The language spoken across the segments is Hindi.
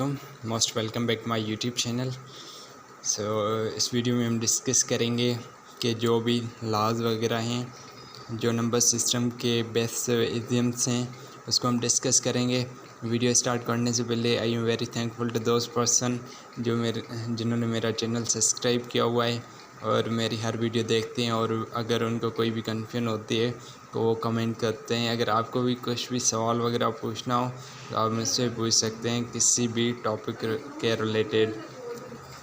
वालेकुम, most welcome back my YouTube channel. इस वीडियो में हम डिस्कस करेंगे कि जो भी लॉज वगैरह हैं, जो नंबर सिस्टम के बेस्ट इडियम्स हैं, उसको हम डिस्कस करेंगे। वीडियो स्टार्ट करने से पहले I am very thankful to those person जिन्होंने मेरा चैनल सब्सक्राइब किया हुआ है और मेरी हर वीडियो देखते हैं, और अगर उनको कोई भी कन्फ्यूजन होती है तो वो कमेंट करते हैं। अगर आपको भी कुछ भी सवाल वगैरह पूछना हो तो आप मुझसे पूछ सकते हैं, किसी भी टॉपिक के रिलेटेड,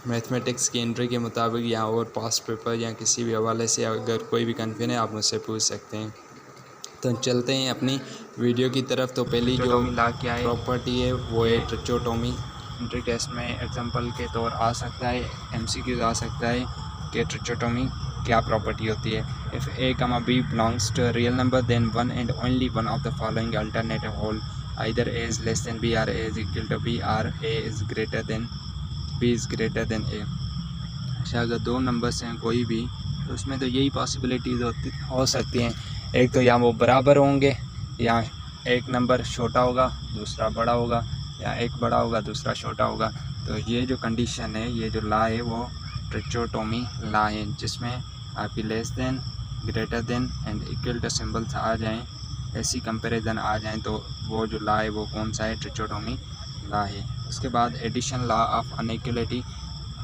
मैथमेटिक्स की एंट्री के मुताबिक या और पास्ट पेपर या किसी भी हवाले से अगर कोई भी कन्फ्यूजन है आप मुझसे पूछ सकते हैं। तो चलते हैं अपनी वीडियो की तरफ। तो पहली जो प्रॉपर्टी है वो है ट्रिचोटोमी। एंट्री टेस्ट में एग्जांपल के तौर आ सकता है, एमसीक्यूज आ सकता है कि ट्रिचोटोमी क्या प्रॉपर्टी होती है। If A comma B belongs to real number then one and only one of the following alternative hold either a is less than b or a is equal to b or a is greater than b is greater than a. अच्छा, अगर दो नंबर्स हैं कोई भी, तो उसमें तो यही पॉसिबिलिटीज़ हो सकती हैं। एक तो या वो बराबर होंगे, या एक नंबर छोटा होगा दूसरा बड़ा होगा, या एक बड़ा होगा दूसरा छोटा होगा। तो ये जो कंडीशन है, ये जो लॉ है वो ट्रिचोटोमी लॉ है, जिसमें आपकी less than, greater than and equal to symbols आ जाएं, ऐसी कंपैरिजन आ जाएं, तो वो जो लॉ है वो कौन सा है? ट्रिचोटोमी लॉ है। उसके बाद एडिशन लॉ ऑफ अनइक्वलिटी।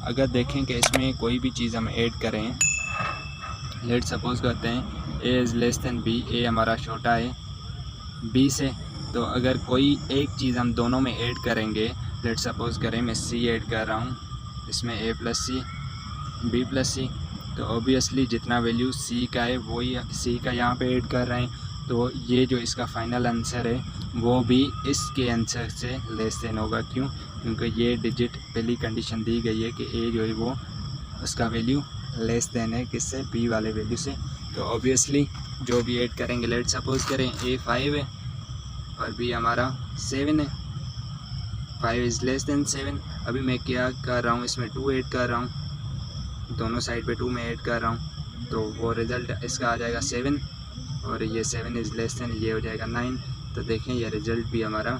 अगर देखें कि इसमें कोई भी चीज़ हम ऐड करें, लेट सपोज करते हैं ए is less than b, a हमारा छोटा है बी से, तो अगर कोई एक चीज़ हम दोनों में ऐड करेंगे, लेट सपोज करें मैं सी ऐड कर रहा हूँ, इसमें ए प्लस सी बी प्लस सी, तो ऑब्वियसली जितना वैल्यू सी का है वही सी का यहाँ पे ऐड कर रहे हैं, तो ये जो इसका फाइनल आंसर है वो भी इसके आंसर से लेस देन होगा। क्यों? क्योंकि ये डिजिट पहली कंडीशन दी गई है कि ए जो है वो उसका वैल्यू लेस देन है किससे? बी वाले वैल्यू से। तो ऑब्वियसली जो भी ऐड करेंगे, लेट सपोज करें ए 5 है और बी हमारा 7 है, 5 इज़ लेस देन 7। अभी मैं क्या कर रहा हूँ, इसमें 2 ऐड कर रहा हूँ, दोनों साइड पे 2 में ऐड कर रहा हूँ, तो वो रिज़ल्ट इसका आ जाएगा 7, और ये 7 इज़ लेस देन, ये हो जाएगा 9। तो देखें ये रिज़ल्ट भी हमारा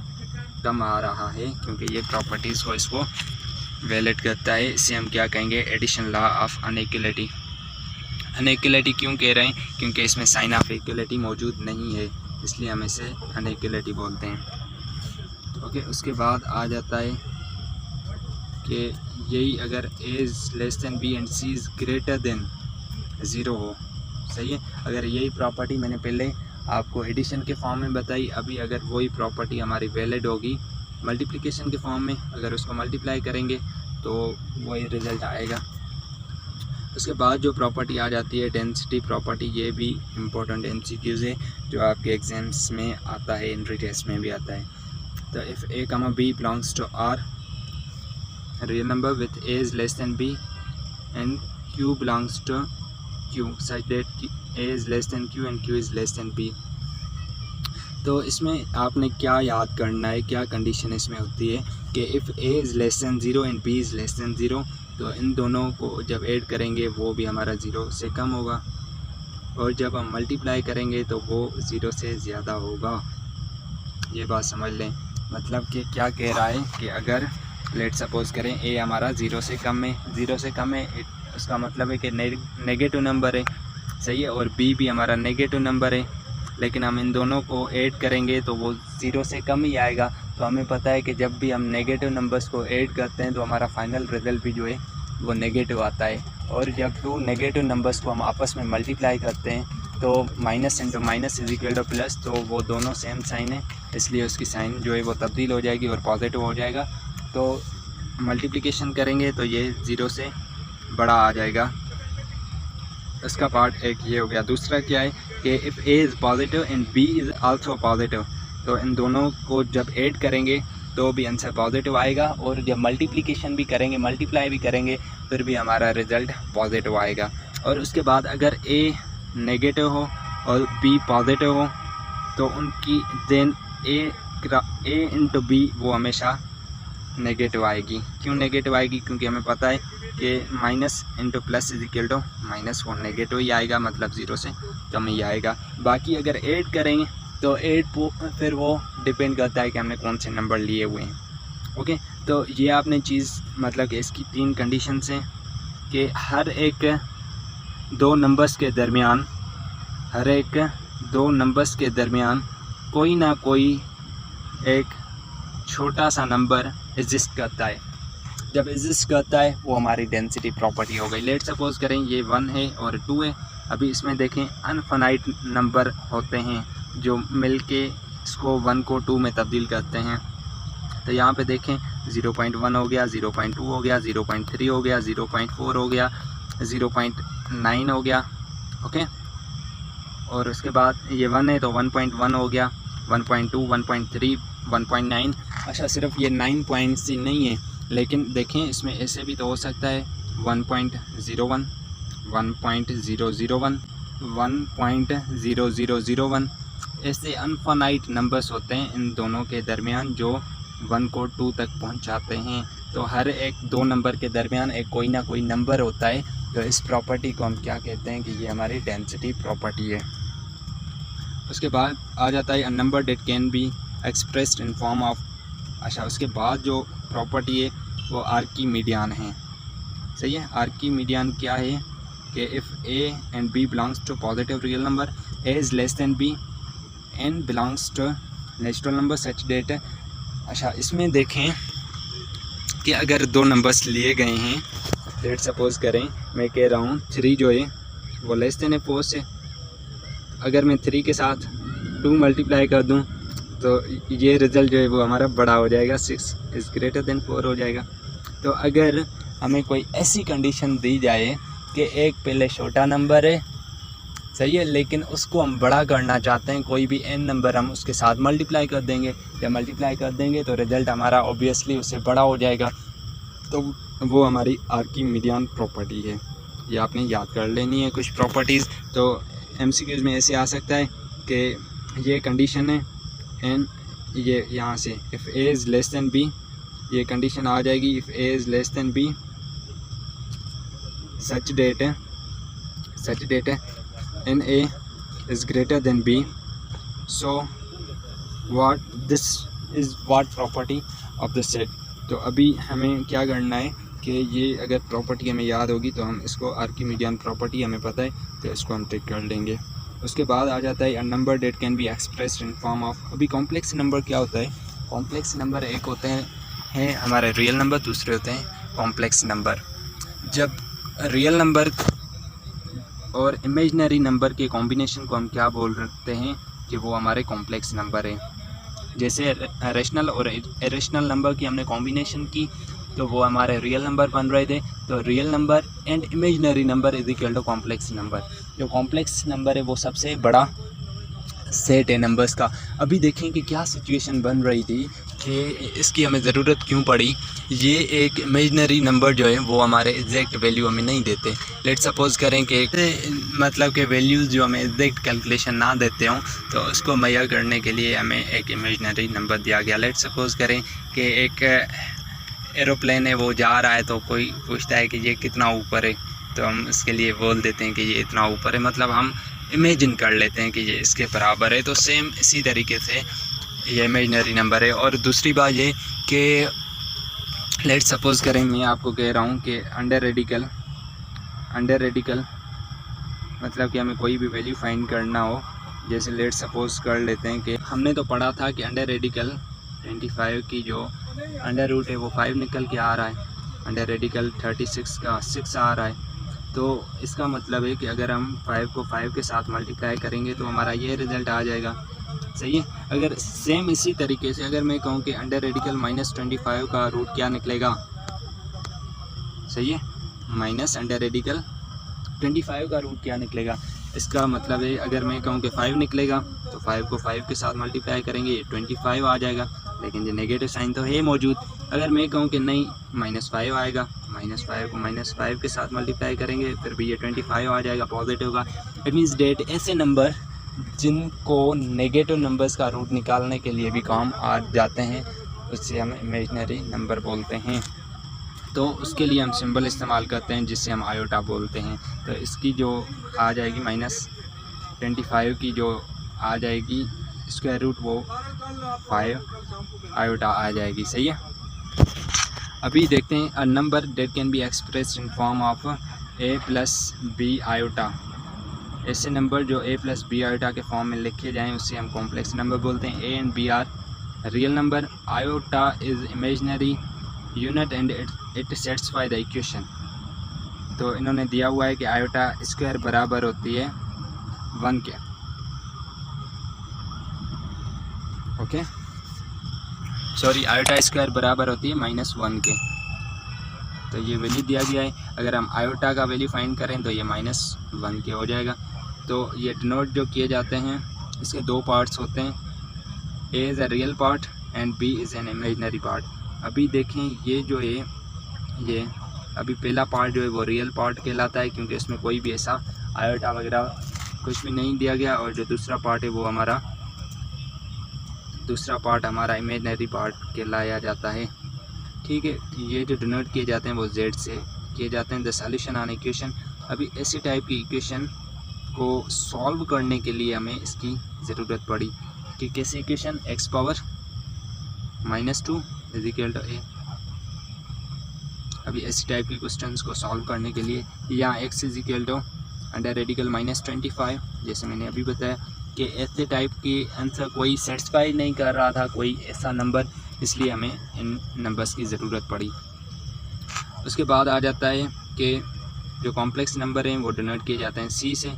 कम आ रहा है, क्योंकि ये प्रॉपर्टीज़ को इसको वैलिड करता है। इसे हम क्या कहेंगे? Addition law of inequality. Inequality क्यों कह रहे हैं? क्योंकि इसमें साइन ऑफ इक्वलिटी मौजूद नहीं है, इसलिए हम इसे अनइक्वलिटी बोलते हैं। ओके, उसके बाद आ जाता है कि यही अगर A is less than B and C is greater than 0 हो, सही है। अगर यही प्रॉपर्टी मैंने पहले आपको एडिशन के फॉर्म में बताई, अभी अगर वही प्रॉपर्टी हमारी वैलिड होगी मल्टीप्लिकेशन के फॉर्म में, अगर उसको मल्टीप्लाई करेंगे तो वही रिज़ल्ट आएगा। उसके बाद जो प्रॉपर्टी आ जाती है डेंसिटी प्रॉपर्टी, ये भी इम्पोर्टेंट एमसीक्यूज़ है जो आपके एग्जाम्स में आता है, एंट्री टेस्ट में भी आता है। तो if A comma B belongs to R real number with A is less than B and Q belongs to Q such that A is less than Q and Q is less than B. तो इसमें आपने क्या याद करना है, क्या कंडीशन इसमें होती है कि if A is less than 0 and B is less than 0, तो इन दोनों को जब ऐड करेंगे वो भी हमारा 0 से कम होगा, और जब हम मल्टीप्लाई करेंगे तो वो 0 से ज़्यादा होगा। ये बात समझ लें, मतलब कि क्या कह रहा है कि अगर लेट सपोज करें ए हमारा 0 से कम है, 0 से कम है उसका मतलब है कि नेगेटिव नंबर है, सही है, और बी भी हमारा नेगेटिव नंबर है, लेकिन हम इन दोनों को ऐड करेंगे तो वो 0 से कम ही आएगा। तो हमें पता है कि जब भी हम नेगेटिव नंबर्स को ऐड करते हैं तो हमारा फाइनल रिजल्ट भी जो है वो नेगेटिव आता है, और जब 2 नेगेटिव नंबर्स को हम आपस में मल्टीप्लाई करते हैं तो minus into minus is equal two plus, तो वो दोनों सेम साइन है, इसलिए उसकी साइन जो है वो तब्दील हो जाएगी और पॉजिटिव हो जाएगा। तो मल्टीप्लिकेशन करेंगे तो ये 0 से बड़ा आ जाएगा। इसका पार्ट एक ये हो गया। दूसरा क्या है कि if A is positive and B is also positive, तो इन दोनों को जब ऐड करेंगे तो भी आंसर पॉजिटिव आएगा, और जब मल्टीप्लिकेशन भी करेंगे, मल्टीप्लाई भी करेंगे, फिर भी हमारा रिज़ल्ट पॉजिटिव आएगा। और उसके बाद अगर ए नेगेटिव हो और बी पॉजिटिव हो तो उनकी देन ए इंटू बी वो हमेशा नेगेटिव आएगी। क्यों नेगेटिव आएगी? क्योंकि हमें पता है कि minus into plus is equal to minus, वो नेगेटिव ही आएगा, मतलब 0 से कम ही आएगा। बाकी अगर ऐड करेंगे तो ऐड फिर वो डिपेंड करता है कि हमने कौन से नंबर लिए हुए हैं। ओके, तो ये आपने चीज़ मतलब कि इसकी 3 कंडीशंस हैं कि हर एक दो नंबर्स के दरमियान कोई ना कोई एक छोटा सा नंबर एग्जिस्ट करता है। जब एग्जिस्ट करता है वो हमारी डेंसिटी प्रॉपर्टी हो गई। लेट सपोज करें ये 1 है और 2 है। अभी इसमें देखें अनफाइनाइट नंबर होते हैं जो मिलके इसको 1 को 2 में तब्दील करते हैं। तो यहाँ पे देखें 0.1 हो गया, 0.2 हो गया, 0.3 हो गया, 0.4 हो गया, 0.9 हो गया। ओके, और उसके बाद ये 1 है तो 1.1 हो गया, 1.2, 1.3, 1.9। अच्छा, सिर्फ ये 9 पॉइंट्स ही नहीं है, लेकिन देखें इसमें ऐसे भी तो हो सकता है 1.01, 1.001, 1.0001। ऐसे अनफाइनाइट नंबर्स होते हैं इन दोनों के दरमियान जो 1 को 2 तक पहुंचाते हैं। तो हर एक दो नंबर के दरमियान एक कोई ना कोई नंबर होता है। तो इस प्रॉपर्टी को हम क्या कहते हैं कि ये हमारी डेंसिटी प्रॉपर्टी है। उसके बाद आ जाता है a number date can be expressed in form of. अच्छा, उसके बाद जो प्रॉपर्टी है वो आर्किमीडियन है। सही है, आर्किमीडियन क्या है कि if A and B belongs to positive real number, A is less than B and belongs to natural number such that. अच्छा, इसमें देखें कि अगर दो नंबर्स लिए गए हैं, लेट सपोज करें मैं कह रहा हूँ 3 जो है वो लेस दैन है 4 से। अगर मैं 3 के साथ 2 मल्टीप्लाई कर दूँ तो ये रिज़ल्ट जो है वो हमारा बड़ा हो जाएगा, 6 इज़ ग्रेटर देन 4 हो जाएगा। तो अगर हमें कोई ऐसी कंडीशन दी जाए कि एक पहले छोटा नंबर है, सही है, लेकिन उसको हम बड़ा करना चाहते हैं, कोई भी n नंबर हम उसके साथ मल्टीप्लाई कर देंगे। जब मल्टीप्लाई कर देंगे तो रिज़ल्ट हमारा ऑब्वियसली उससे बड़ा हो जाएगा। तो वो हमारी आर्किमीडियन प्रॉपर्टी है। ये आपने याद कर लेनी है कुछ प्रॉपर्टीज़। तो MCQs में ऐसे आ सकता है कि ये कंडीशन है एंड ये यहाँ से if a is less than b, ये कंडीशन आ जाएगी if a is less than b such that है and a is greater than b। So what this is what property of the set. तो अभी हमें क्या करना है कि ये अगर प्रॉपर्टी हमें याद होगी तो हम इसको आर्किमीडियन प्रॉपर्टी हमें पता है तो इसको हम टिक कर लेंगे। उसके बाद आ जाता है a number date can be expressed in form of. अभी कॉम्प्लेक्स नंबर क्या होता है? कॉम्प्लेक्स नंबर एक होते हैं हमारे रियल नंबर, दूसरे होते हैं कॉम्प्लेक्स नंबर। जब रियल नंबर और इमेजिनरी नंबर के कॉम्बिनेशन को हम क्या बोल रखते हैं कि वो हमारे कॉम्प्लेक्स नंबर है। जैसे रेशनल और इरेशनल नंबर की हमने कॉम्बिनेशन की तो वो हमारे रियल नंबर बन रहे थे। तो real number and imaginary number is equal to complex number. जो कॉम्प्लेक्स नंबर है वो सबसे बड़ा सेट है नंबर्स का। अभी देखें कि क्या सिचुएशन बन रही थी कि इसकी हमें ज़रूरत क्यों पड़ी। ये एक इमेजिनरी नंबर जो है वो हमारे एग्जैक्ट वैल्यू हमें नहीं देते। लेट सपोज करें कि मतलब कि वैल्यूज़ जो हमें एग्जैक्ट कैलकुलेशन ना देते हों तो उसको मुहैया करने के लिए हमें एक इमेजिनरी नंबर दिया गया। लेट सपोज करें कि एक एरोप्लेन है वो जा रहा है तो कोई पूछता है कि ये कितना ऊपर है, तो हम इसके लिए बोल देते हैं कि ये इतना ऊपर है, मतलब हम इमेजिन कर लेते हैं कि ये इसके बराबर है। तो सेम इसी तरीके से ये इमेजिनरी नंबर है। और दूसरी बात ये कि लेट सपोज करें मैं आपको कह रहा हूँ कि अंडर रेडिकल मतलब कि हमें कोई भी वैल्यू फाइंड करना हो। जैसे लेट सपोज कर लेते हैं कि हमने तो पढ़ा था कि अंडर रेडिकल 25 की जो अंडर रूट है वो 5 निकल के आ रहा है, अंडर रेडिकल 36 का 6 आ रहा है। तो इसका मतलब है कि अगर हम 5 को 5 के साथ मल्टीप्लाई करेंगे तो हमारा ये रिज़ल्ट आ जाएगा। सही है। अगर सेम इसी तरीके से अगर मैं कहूँ कि अंडर रेडिकल -25 का रूट क्या निकलेगा, सही है, माइनस अंडर रेडिकल 25 का रूट क्या निकलेगा। इसका मतलब है अगर मैं कहूँ कि 5 निकलेगा तो 5 को 5 के साथ मल्टीप्लाई करेंगे 25 आ जाएगा, लेकिन ये नेगेटिव साइन तो है मौजूद। अगर मैं कहूँ कि नहीं -5 आएगा, -5 को -5 के साथ मल्टीप्लाई करेंगे फिर भी ये 25 आ जाएगा पॉजिटिव का। इट मीन्स डेट ऐसे नंबर जिनको नेगेटिव नंबर्स का रूट निकालने के लिए भी काम आ जाते हैं उससे हम इमेजिनरी नंबर बोलते हैं। तो उसके लिए हम सिंबल इस्तेमाल करते हैं जिससे हम आयोटा बोलते हैं। तो इसकी जो आ जाएगी -25 की जो आ जाएगी स्क्वायर रूट वो 5 आयोटा आ जाएगी। सही है। अभी देखते हैं a number that can be expressed in form of A plus B iota. ऐसे नंबर जो ए प्लस बी आयोटा के फॉर्म में लिखे जाएं उससे हम कॉम्प्लेक्स नंबर बोलते हैं। A and B are real number, iota is imaginary unit and it satisfy the equation. तो इन्होंने दिया हुआ है कि आयोटा स्क्वायर बराबर होती है 1 के। ओके सॉरी, आयोटा स्क्वायर बराबर होती है -1 के। तो ये वैल्यू दिया गया है। अगर हम आयोटा का वैल्यू फाइंड करें तो ये -1 के हो जाएगा। तो ये डिनोट जो किए जाते हैं इसके 2 पार्ट्स होते हैं, ए is a real part and B is an imaginary part. अभी देखें ये जो है ये अभी पहला पार्ट जो है वो रियल पार्ट कहलाता है क्योंकि इसमें कोई भी ऐसा आयोटा वगैरह कुछ भी नहीं दिया गया। और जो दूसरा पार्ट है वो हमारा इमेजिनरी पार्ट कहलाया जाता है। ठीक है, ये जो डिनोट किए जाते हैं वो जेड से किए जाते हैं। The solution on equation. अभी ऐसी टाइप की इक्वेशन को सॉल्व करने के लिए हमें इसकी ज़रूरत पड़ी कि कैसी equation, x power -2 is equal to a। अभी ऐसी टाइप की क्वेश्चंस को सॉल्व करने के लिए यहाँ x is equal to under radical -25, जैसे मैंने अभी बताया कि ऐसे टाइप के आंसर कोई सेटिस्फाई नहीं कर रहा था, कोई ऐसा नंबर, इसलिए हमें इन नंबर्स की ज़रूरत पड़ी। उसके बाद आ जाता है कि जो कॉम्प्लेक्स नंबर हैं वो डिनोट किए जाते हैं c से।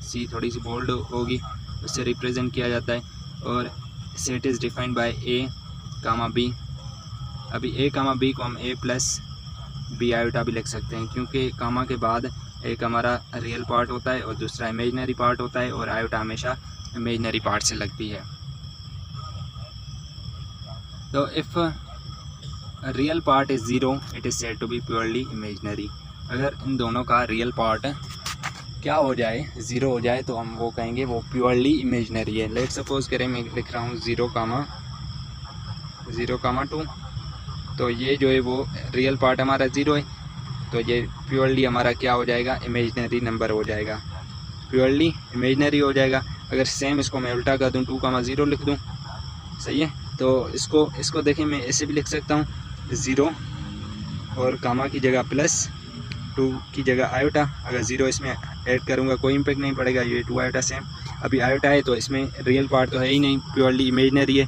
c थोड़ी सी बोल्ड होगी, उससे रिप्रेजेंट किया जाता है। और set is defined by a, b। अभी a, b को हम a प्लस बी आयोटा भी लिख सकते हैं क्योंकि कामा के बाद एक हमारा रियल पार्ट होता है और दूसरा इमेजिनरी पार्ट होता है और आयोटा हमेशा इमेजिनरी पार्ट से लगती है। तो if real part is 0 it is said to be purely imaginary. अगर इन दोनों का रियल पार्ट क्या हो जाए, 0 हो जाए, तो हम वो कहेंगे वो प्योरली इमेजिनरी है। लेट सपोज करें मैं लिख रहा हूँ 0,2, तो ये जो है वो रियल पार्ट हमारा 0 है, तो ये प्योरली हमारा क्या हो जाएगा, इमेजिनरी नंबर हो जाएगा, प्योरली इमेजिनरी हो जाएगा। अगर सेम इसको मैं उल्टा कर दूँ 2,0 लिख दूँ, सही है। तो इसको देखें, मैं ऐसे भी लिख सकता हूँ 0 और कामा की जगह +2 की जगह आयोटा। अगर 0 इसमें ऐड करूँगा कोई इम्पेक्ट नहीं पड़ेगा, ये 2 आयोटा सेम। अभी आयोटा है तो इसमें रियल पार्ट तो है ही नहीं, प्योरली इमेजिनरी है।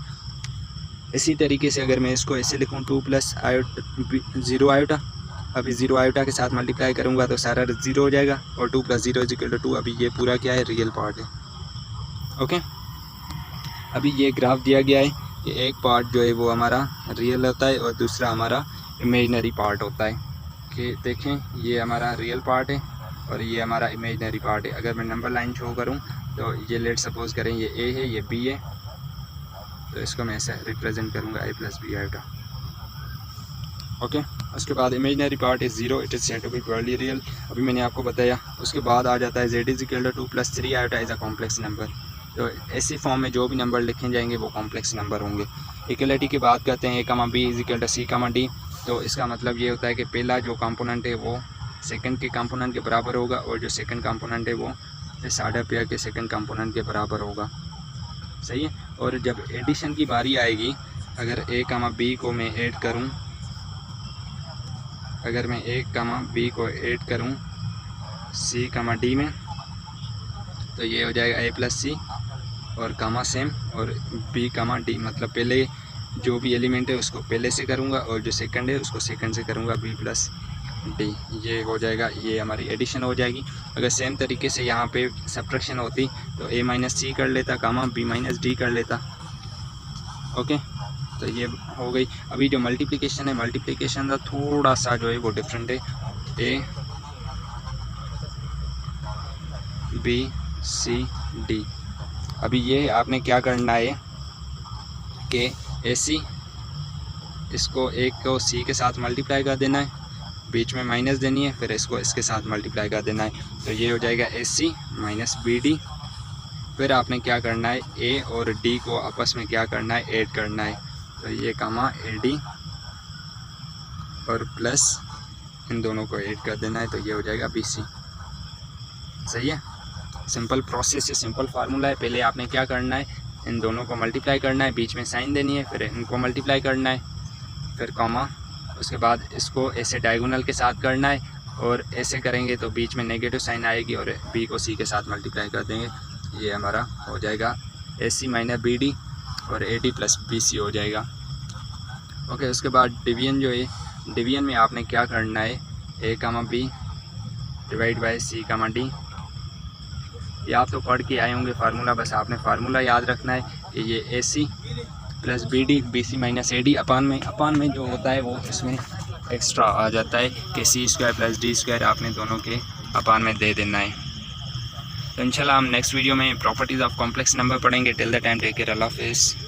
इसी तरीके से अगर मैं इसको ऐसे लिखूँ 2 + 0 आयोटा, अभी 0 आयोटा के साथ मल्टीप्लाई करूँगा तो सारा 0 हो जाएगा और 2 + 0 = 2। अभी ये पूरा क्या है, रियल पार्ट है। ओके, अभी ये ग्राफ दिया गया है कि एक पार्ट जो है वो हमारा रियल होता है और दूसरा हमारा इमेजिनरी पार्ट होता है। कि देखें ये हमारा रियल पार्ट है और ये हमारा इमेजिनरी पार्ट है। अगर मैं नंबर लाइन शो करूं तो ये लेट सपोज करें ये a है, ये b है, तो इसको मैं ऐसे रिप्रेजेंट करूंगा a + b आएगा। ओके, उसके बाद imaginary part is 0 it is said to be purely real, अभी मैंने आपको बताया। उसके बाद आ जाता है z = 2 + 3 iota is a complex number. तो ऐसी फॉर्म में जो भी नंबर लिखे जाएंगे वो कॉम्प्लेक्स नंबर होंगे। इक्वलिटी की बात करते हैं, a, b = c, d। तो इसका मतलब ये होता है कि पहला जो कंपोनेंट है वो सेकंड के कंपोनेंट के बराबर होगा और जो सेकंड कंपोनेंट है वो इस आर्डर पेयर के सेकंड कंपोनेंट के बराबर होगा, सही है। और जब एडिशन की बारी आएगी, अगर a, b को मैं ऐड करूं, अगर मैं a, b को ऐड करूं c, d में, तो ये हो जाएगा a + c और कामा सेम और b, d। मतलब पहले जो भी एलिमेंट है उसको पहले से करूँगा और जो सेकंड है उसको सेकंड से करूँगा, b + d। ये हो जाएगा, ये हमारी एडिशन हो जाएगी। अगर सेम तरीके से यहाँ पे सब्ट्रैक्शन होती तो a - c कर लेता, b - d कर लेता। ओके, तो ये हो गई। अभी जो मल्टीप्लिकेशन है, मल्टीप्लिकेशन का थोड़ा सा जो है वो डिफरेंट है। a b c d। अभी ये आपने क्या करना है कि AC इसको एक को C के साथ मल्टीप्लाई कर देना है, बीच में माइनस देनी है, फिर इसको इसके साथ मल्टीप्लाई कर देना है, तो ये हो जाएगा AC - BD। फिर आपने क्या करना है, A और D को आपस में क्या करना है, ऐड करना है। तो ये AD और प्लस इन दोनों को ऐड कर देना है, तो ये हो जाएगा BC। सही है, सिंपल प्रोसेस है, सिंपल फार्मूला है। पहले आपने क्या करना है, इन दोनों को मल्टीप्लाई करना है, बीच में साइन देनी है, फिर इनको मल्टीप्लाई करना है, फिर कॉमा उसके बाद इसको ऐसे डायगोनल के साथ करना है, और ऐसे करेंगे तो बीच में नेगेटिव साइन आएगी और बी को सी के साथ मल्टीप्लाई कर देंगे, ये हमारा हो जाएगा AC माइनस BD और AD प्लस BC हो जाएगा। ओके, उसके बाद डिवीजन जो है, डिवीजन में आपने क्या करना है, A, B divide by C, D। ये आप तो पढ़ के आए होंगे फार्मूला, बस आपने फार्मूला याद रखना है कि ये AC plus BD BC minus AD अपान में जो होता है वो इसमें एक्स्ट्रा आ जाता है कि C² प्लस D² आपने दोनों के अपान में दे देना है। तो इंशाल्लाह हम नेक्स्ट वीडियो में प्रॉपर्टीज़ ऑफ कॉम्प्लेक्स नंबर पढ़ेंगे। Till the time take care, अल्लाह हाफिज़।